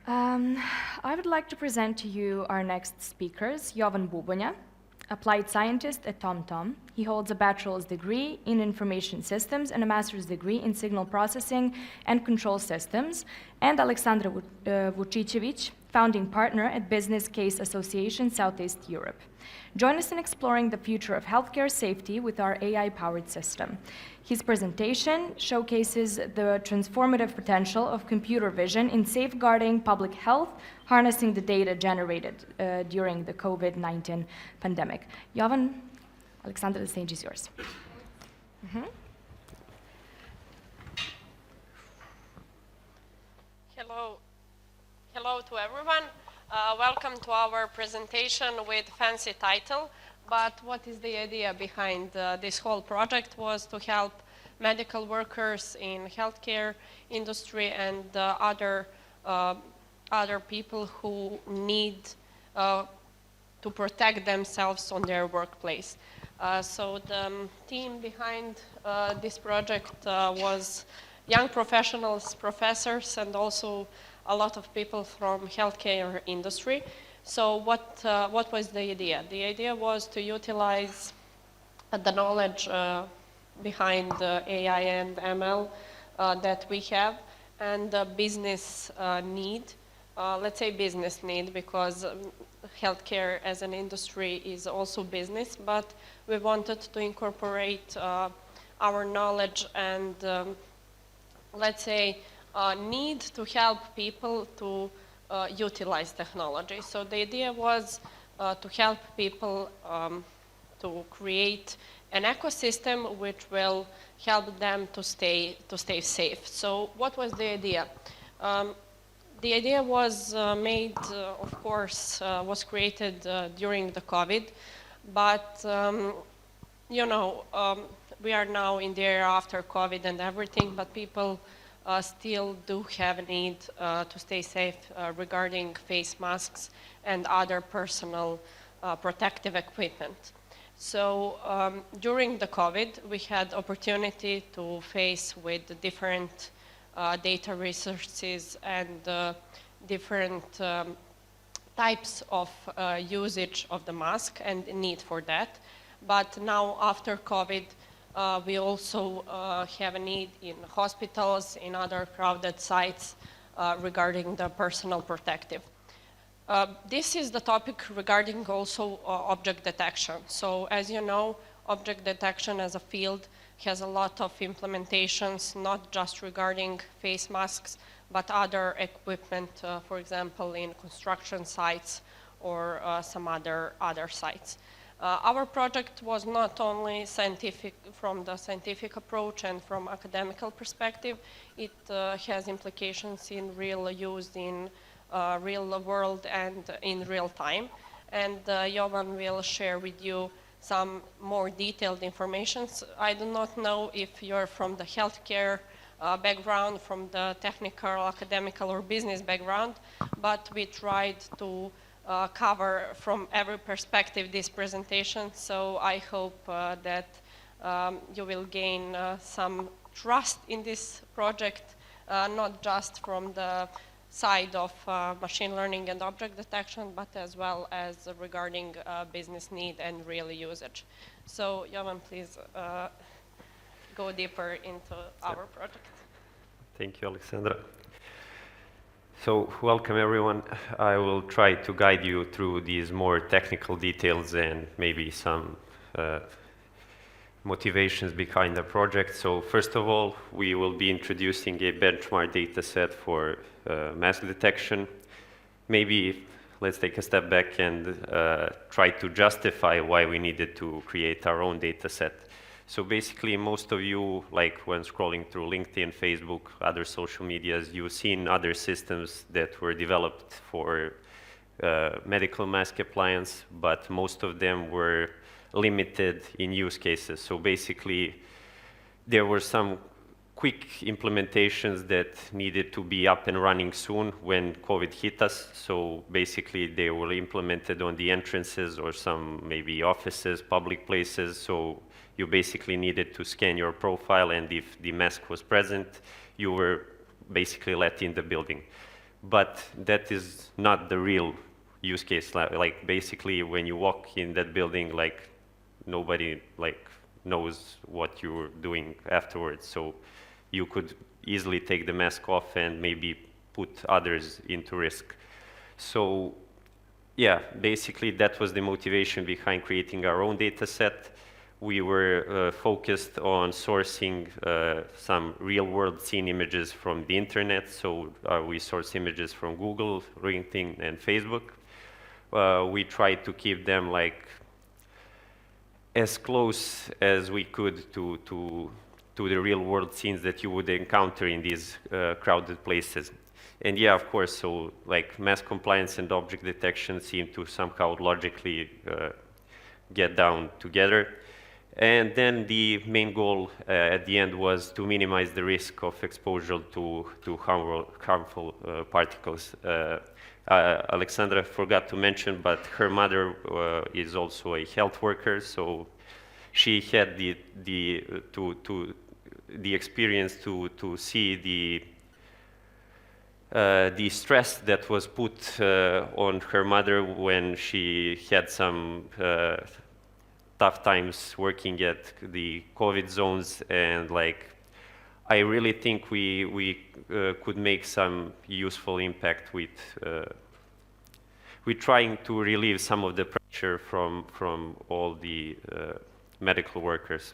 Um, I would like to present to you our next speakers, Jovan Bubonja, applied scientist at TomTom. He holds a bachelor's degree in information systems and a master's degree in signal processing and control systems, and Aleksandra Vucicevic, founding partner at Business Case Association Southeast Europe. Join us in exploring the future of healthcare safety with our AI-powered system. His presentation showcases the transformative potential of computer vision in safeguarding public health, harnessing the data generated during the COVID-19 pandemic. Jovan, Aleksandra, the stage is yours. Hello to everyone. Welcome to our presentation with fancy title. But what is the idea behind this whole project was to help medical workers in healthcare industry and other people who need to protect themselves on their workplace. So the team behind this project was young professionals, professors, and also a lot of people from healthcare industry. So what was the idea? The idea was to utilize the knowledge behind AI and ML that we have and the business need. Let's say business need, because healthcare as an industry is also business, but we wanted to incorporate our knowledge and let's say need to help people to utilize technology. So the idea was to help people to create an ecosystem which will help them to stay safe. So what was the idea? The idea was made, of course, was created during the COVID, but you know, we are now in the era after COVID and everything, but people still do have a need to stay safe regarding face masks and other personal protective equipment. So during the COVID, we had opportunity to face with different data resources and different types of usage of the mask and need for that. But now after COVID, we also have a need in hospitals, in other crowded sites regarding the personal protective. This is the topic regarding also object detection. So as you know, object detection as a field has a lot of implementations, not just regarding face masks, but other equipment, for example, in construction sites or some other sites. Our project was not only scientific from the scientific approach and from academical perspective, it has implications in real use in real world and in real time. And Jovan will share with you some more detailed information. I do not know if you're from the healthcare background, from the technical, academical, or business background, but we tried to cover from every perspective this presentation. So I hope that you will gain some trust in this project, not just from the side of machine learning and object detection, but as well as regarding business need and real usage. So Jovan, please go deeper into our project. Thank you, Aleksandra. So welcome everyone. I will try to guide you through these more technical details and maybe some motivations behind the project. So first of all, we will be introducing a benchmark data set for mask detection. Maybe let's take a step back and try to justify why we needed to create our own data set. So basically, most of you, like when scrolling through LinkedIn, Facebook, other social medias, you've seen other systems that were developed for medical mask appliance, but most of them were limited in use cases. So basically, there were some quick implementations that needed to be up and running soon when COVID hit us. So basically, they were implemented on the entrances or some maybe offices, public places. So you basically needed to scan your profile, and if the mask was present, you were basically let in the building. but that is not the real use case. Like basically when you walk in that building, like nobody like knows what you're doing afterwards. So you could easily take the mask off and maybe put others into risk. So yeah, basically that was the motivation behind creating our own data set. We were focused on sourcing some real-world scene images from the internet. So we source images from Google, LinkedIn, and Facebook. We tried to keep them like as close as we could to the real-world scenes that you would encounter in these crowded places. And yeah, of course, so like mask compliance and object detection seem to somehow logically get down together. And then the main goal at the end was to minimize the risk of exposure to harmful particles. Aleksandra forgot to mention, but her mother is also a health worker, so she had the experience to see the stress that was put on her mother when she had some tough times working at the COVID zones, and like I really think we could make some useful impact with trying to relieve some of the pressure from all the medical workers.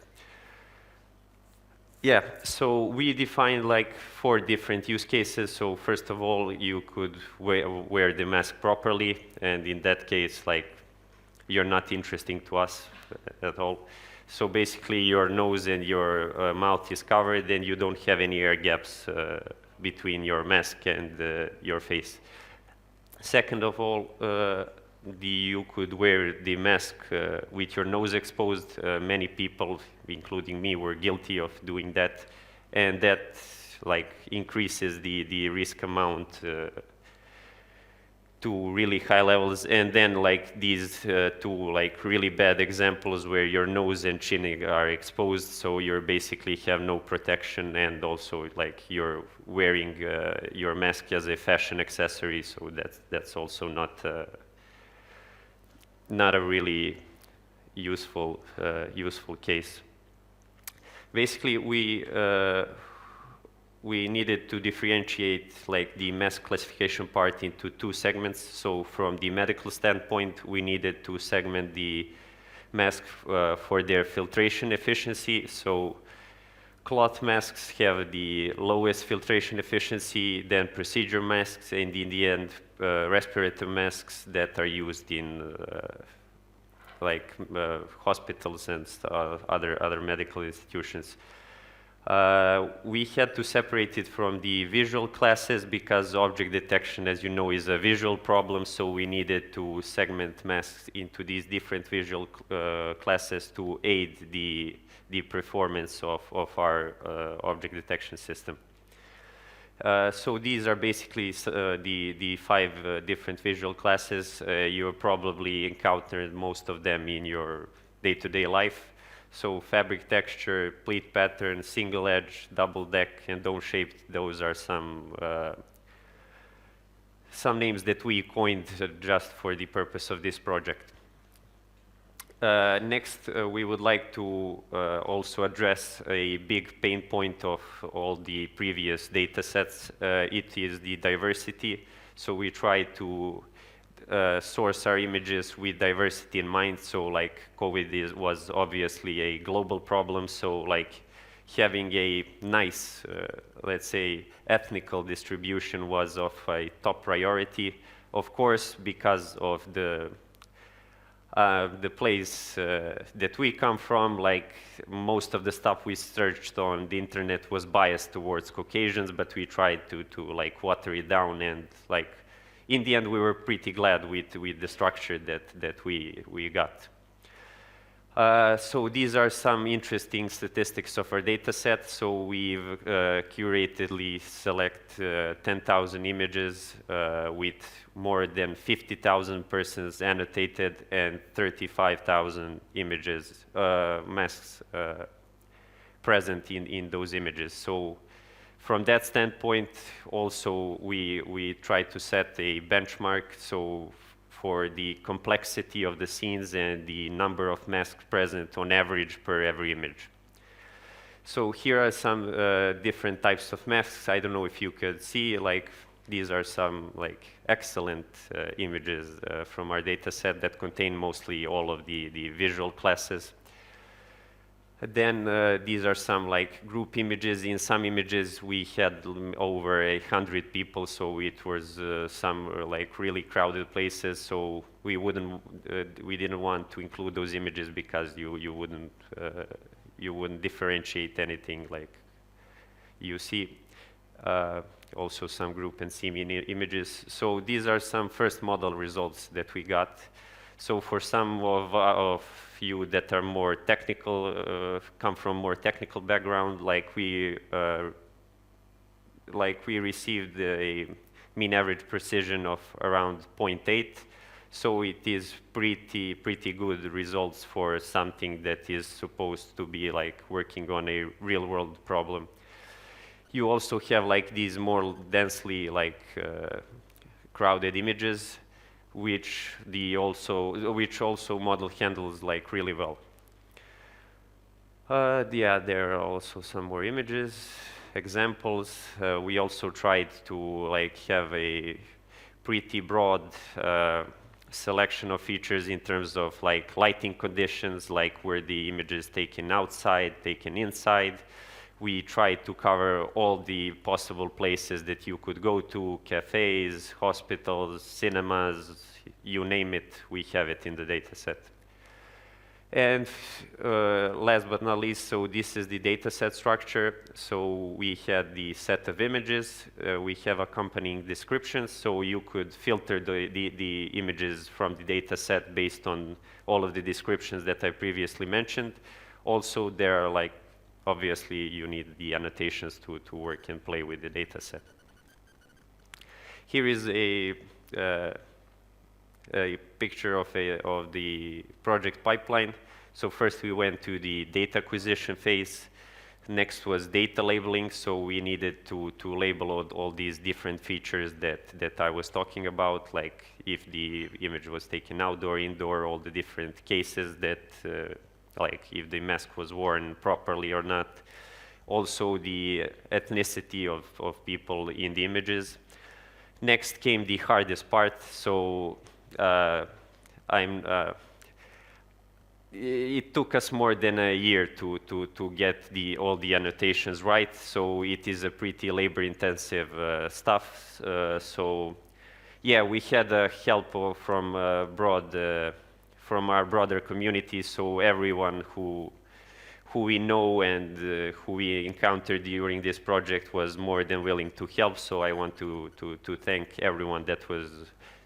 Yeah, so we defined like 4 different use cases. So first of all, you could wear the mask properly, and in that case, like you're not interesting to us at all. So basically your nose and your mouth is covered and you don't have any air gaps between your mask and your face. Second of all, you could wear the mask with your nose exposed. Many people, including me, were guilty of doing that, and that like increases the risk amount to really high levels. And then like these 2 like really bad examples where your nose and chin are exposed, so you basically have no protection, and also like you're wearing your mask as a fashion accessory, so that's also not a really useful case. Basically, we needed to differentiate like the mask classification part into 2 segments. So from the medical standpoint, we needed to segment the mask for their filtration efficiency. So cloth masks have the lowest filtration efficiency, then procedure masks, and in the end, respirator masks that are used in like hospitals and other medical institutions. We had to separate it from the visual classes because object detection, as you know, is a visual problem, so we needed to segment masks into these different visual classes to aid the performance of our object detection system. So these are basically the 5 different visual classes. You probably encountered most of them in your day-to-day life. So fabric texture, pleat pattern, single edge, double deck, and dome shaped, those are some names that we coined just for the purpose of this project. Next, we would like to also address a big pain point of all the previous data sets. It is the diversity. So we try to source our images with diversity in mind. So like COVID was obviously a global problem. So like having a nice, let's say, ethnical distribution was of a top priority. Of course, because of the place that we come from, like most of the stuff we searched on the internet was biased towards Caucasians, but we tried to like water it down, and like in the end we were pretty glad with the structure that we got. So these are some interesting statistics of our data set. So we've curatedly select 10,000 images with more than 50,000 persons annotated and 35,000 images, masks present in those images. So From that standpoint, also we try to set a benchmark, so for the complexity of the scenes and the number of masks present on average per every image. So here are some different types of masks. I don't know if you could see, like, these are some like excellent images from our data set that contain mostly all of the visual classes. Then these are some like group images. In some images we had over 100 people, so it was some like really crowded places. So we didn't want to include those images because you wouldn't differentiate anything like you see. Also some group and semi images. So these are some first model results that we got. So for some of you that are more technical, come from more technical background, like we received a mean average precision of around 0.8. So it is pretty good results for something that is supposed to be like working on a real world problem. You also have like these more densely like crowded images, which also model handles like really well. Yeah, there are also some more images, examples. We also tried to like have a pretty broad selection of features in terms of like lighting conditions, like where the image is taken outside, taken inside. We tried to cover all the possible places that you could go to, cafes, hospitals, cinemas, you name it, we have it in the data set. And last but not least, so this is the data set structure. So we had the set of images, we have accompanying descriptions, so you could filter the images from the data set based on all of the descriptions that I previously mentioned. Also, there are like, obviously, you need the annotations to work and play with the data set. Here is a picture of the project pipeline. So first we went to the data acquisition phase. Next was data labeling. So we needed to label all these different features that I was talking about, like if the image was taken outdoor, indoor, all the different cases that like if the mask was worn properly or not. Also the ethnicity of people in the images. Next came the hardest part. So it took us more than a year to get all the annotations right. So it is a pretty labor-intensive stuff. So yeah, we had help from our broader community. So everyone who we know and who we encountered during this project was more than willing to help. So I want to thank everyone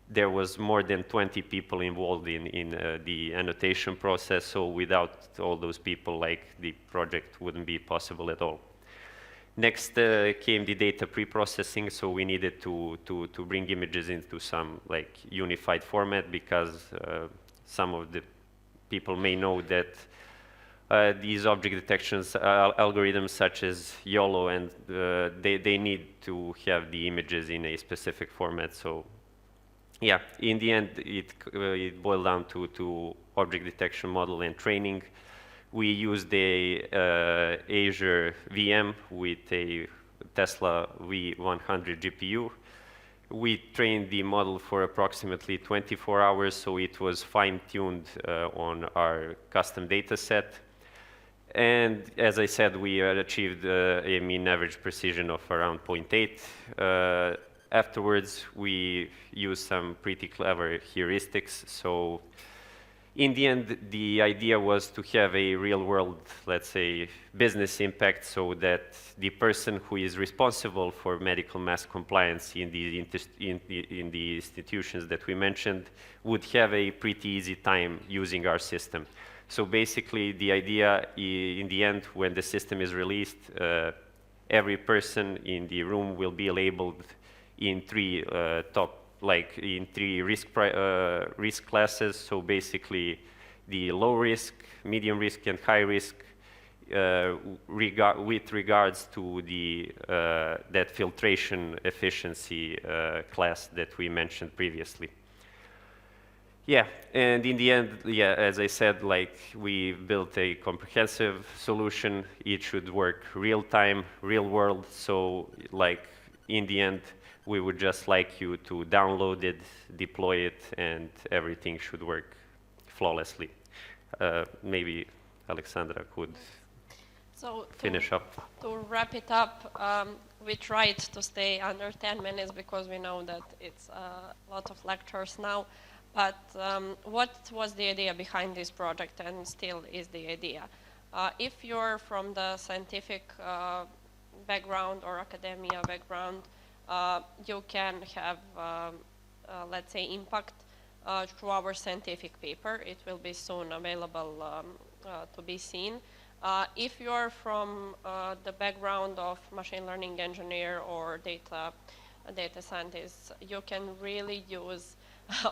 there was more than 20 people involved in the annotation process. So without all those people, like the project wouldn't be possible at all. Next came the data pre-processing. So we needed to bring images into some like unified format because some of the people may know that these object detections algorithms such as YOLO, and they need to have the images in a specific format. So yeah, in the end, it boiled down to object detection model and training. We used a Azure VM with a Tesla V100 GPU. We trained the model for approximately 24 hours, so it was fine-tuned on our custom data set. And as I said, we achieved a mean average precision of around 0.8. Afterwards, we used some pretty clever heuristics. So in the end, the idea was to have a real-world, let's say, business impact, so that the person who is responsible for medical mask compliance in the institutions that we mentioned would have a pretty easy time using our system. So basically, the idea in the end, when the system is released, every person in the room will be labeled in three risk classes. So basically, the low risk, medium risk, and high risk with regards to the that filtration efficiency class that we mentioned previously. Yeah, and in the end, yeah, as I said, like we built a comprehensive solution. It should work real time, real world. So like in the end, we would just like you to download it, deploy it, and everything should work flawlessly. Maybe Aleksandra could So finish up. to wrap it up, we tried to stay under 10 minutes because we know that it's a lot of lectures now. But what was the idea behind this project, and still is the idea? If you're from the scientific background or academia background, you can have, let's say, impact through our scientific paper. It will be soon available to be seen. If you're from the background of machine learning engineer or data scientist, you can really use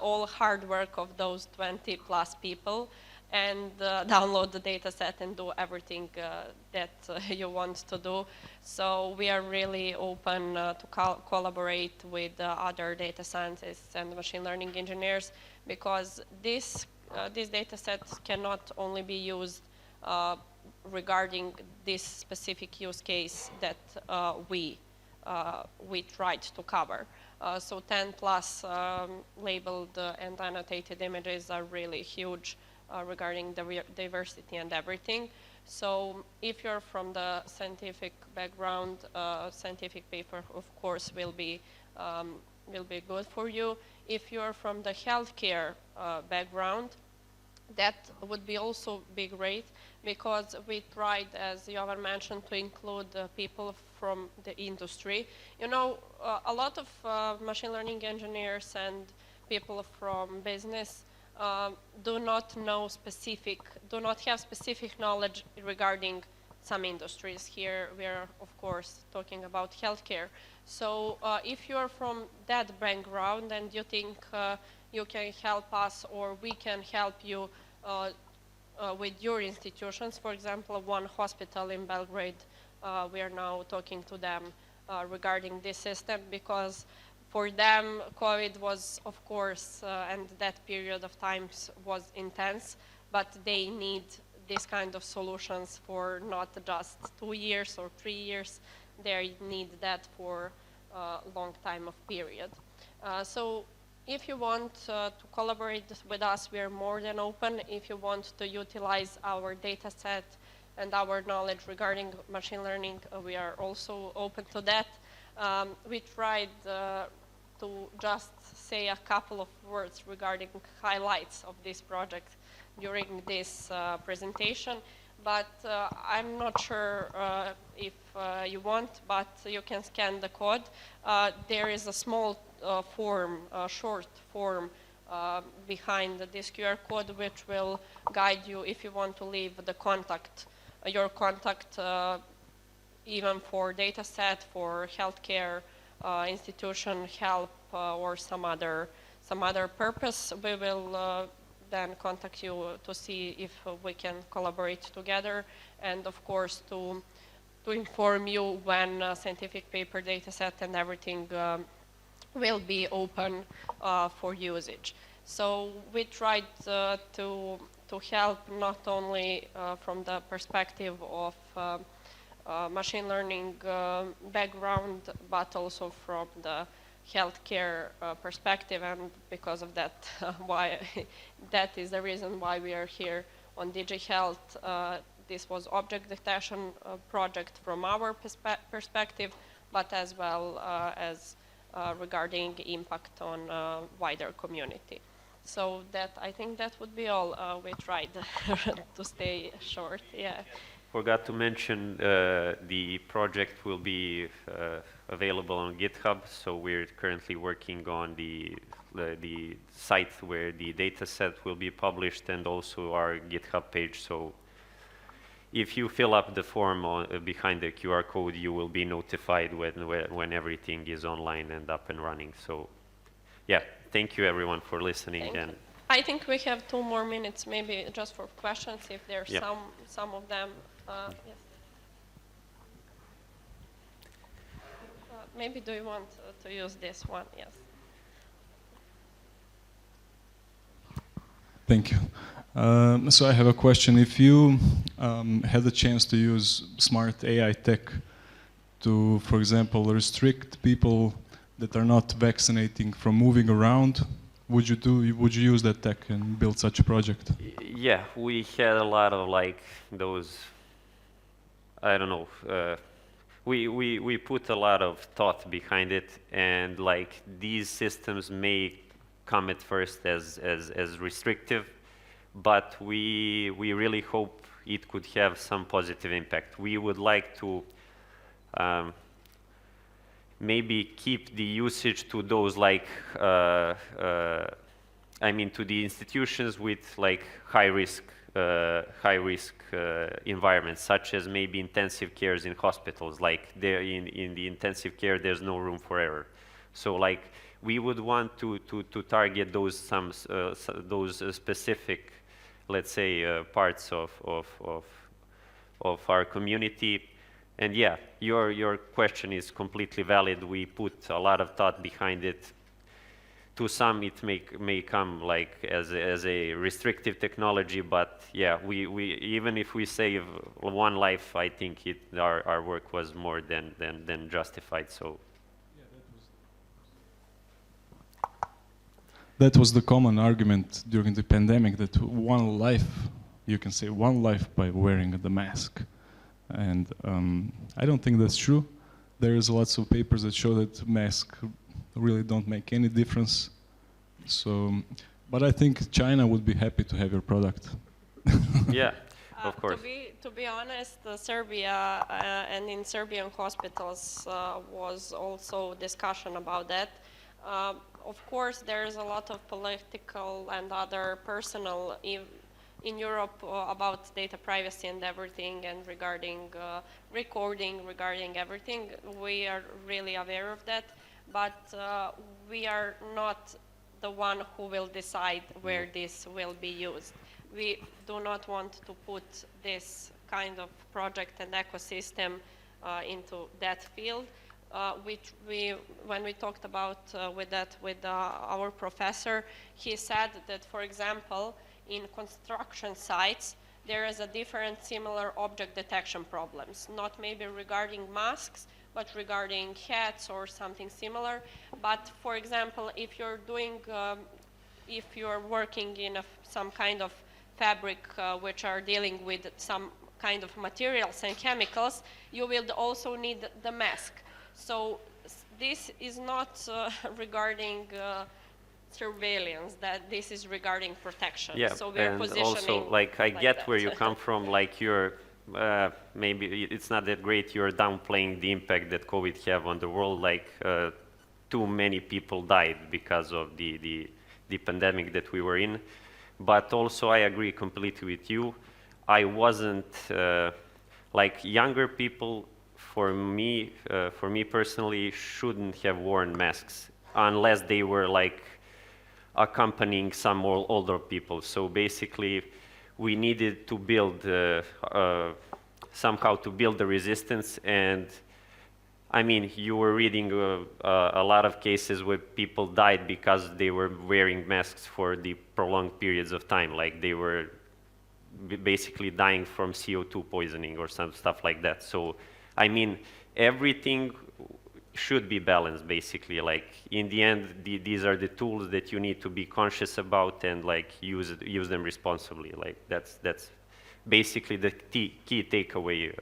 all hard work of those 20 plus people and download the data set and do everything that you want to do. So we are really open to collaborate with other data scientists and machine learning engineers, because this data set cannot only be used regarding this specific use case that we tried to cover. So 10 plus labeled and annotated images are really huge regarding the diversity and everything. So if you're from the scientific background, scientific paper, of course, will be good for you. If you're from the healthcare background, that would be also be great, because we tried, as Jovan mentioned, to include people from the industry. You know, a lot of machine learning engineers and people from business do not have specific knowledge regarding some industries. Here we are, of course, talking about healthcare. So if you're from that background and you think you can help us, or we can help you with your institutions, for example, one hospital in Belgrade, we are now talking to them regarding this system, because for them, COVID was, of course, and that period of time was intense, but they need this kind of solutions for not just 2 years or 3 years. They need that for a long time of period. So if you want to collaborate with us, we are more than open. If you want to utilize our data set and our knowledge regarding machine learning, we are also open to that. We tried to just say a couple of words regarding highlights of this project during this presentation, but I'm not sure if you want, but you can scan the code. There is a small short form behind this QR code, which will guide you if you want to leave the contact, your contact, even for data set, for healthcare institution help, or some other purpose. We will then contact you to see if we can collaborate together, and of course to inform you when scientific paper, data set, and everything will be open for usage. So we tried to help not only from the perspective of machine learning background, but also from the healthcare perspective, and because of that, that is the reason why we are here on DigiHealth. This was object detection project from our perspective, but as well as regarding impact on wider community. So that, I think that would be all. We tried to stay short, yeah. Forgot to mention the project will be available on GitHub, so we're currently working on the site where the data set will be published, and also our GitHub page. So if you fill up the form behind the QR code, you will be notified when everything is online and up and running. So yeah, thank you everyone for listening. And I think we have 2 more minutes, maybe just for questions, if there's some of them. Yes. Maybe do you want to use this one? Yes. Thank you. So I have a question. If you had the chance to use smart AI tech to, for example, restrict people that are not vaccinating from moving around, would you use that tech and build such a project? Yeah, we had a lot of like those, I don't know, we put a lot of thought behind it, and like these systems may come at first as restrictive, but we really hope it could have some positive impact. We would like to maybe keep the usage to those like I mean to the institutions with like high risk environments, such as maybe intensive cares in hospitals. Like there in the intensive care, there's no room for error. So like we would want to target those specific, let's say, parts of our community. And yeah, your question is completely valid. We put a lot of thought behind it. To some, it may come like as a restrictive technology, but yeah, we even if we save one life, I think our work was more than justified. So. That was the common argument during the pandemic, that one life, you can save one life by wearing the mask. And I don't think that's true. There's lots of papers that show that masks really don't make any difference. So, but I think China would be happy to have your product. Yeah, of course. To be honest, Serbia and in Serbian hospitals was also discussion about that. Of course, there's a lot of political and other personal in Europe about data privacy and everything, and regarding recording, regarding everything. We are really aware of that, but we are not the one who will decide where this will be used. We do not want to put this kind of project and ecosystem into that field. Which when we talked about with our professor, he said that, for example, in construction sites, there is a different similar object detection problems, not maybe regarding masks, but regarding hats or something similar. But for example, if you're doing, if you're working in some kind of fabric which are dealing with some kind of materials and chemicals, you will also need the mask. So this is not regarding surveillance, that this is regarding protection. Yeah, so we're and positioning also like I get that. where you come from, like you're maybe it's not that great, you're downplaying the impact that COVID have on the world, like too many people died because of the pandemic that we were in. But also I agree completely with you. I wasn't like younger people, for me personally, shouldn't have worn masks unless they were like accompanying some older people. So basically, we needed to build somehow to build the resistance. And I mean, you were reading a lot of cases where people died because they were wearing masks for the prolonged periods of time, like they were basically dying from CO2 poisoning or some stuff like that. So I mean, everything should be balanced, basically. Like in the end, these are the tools that you need to be conscious about and like use them responsibly. Like that's basically the key takeaway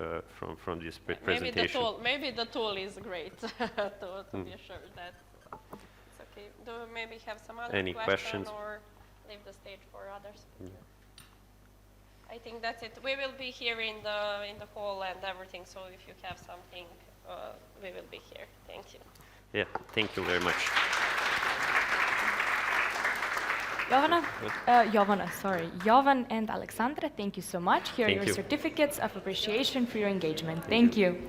from this presentation. Maybe the tool is great to be sure that it's okay. Do we maybe have some other questions or leave the stage for others? I think that's it. We will be here in the hall and everything. So if you have something, we will be here. Thank you. Yeah, thank you very much. Jovan and Aleksandra, thank you so much. Here are Thank your you. certificates of appreciation for your engagement. Thank you.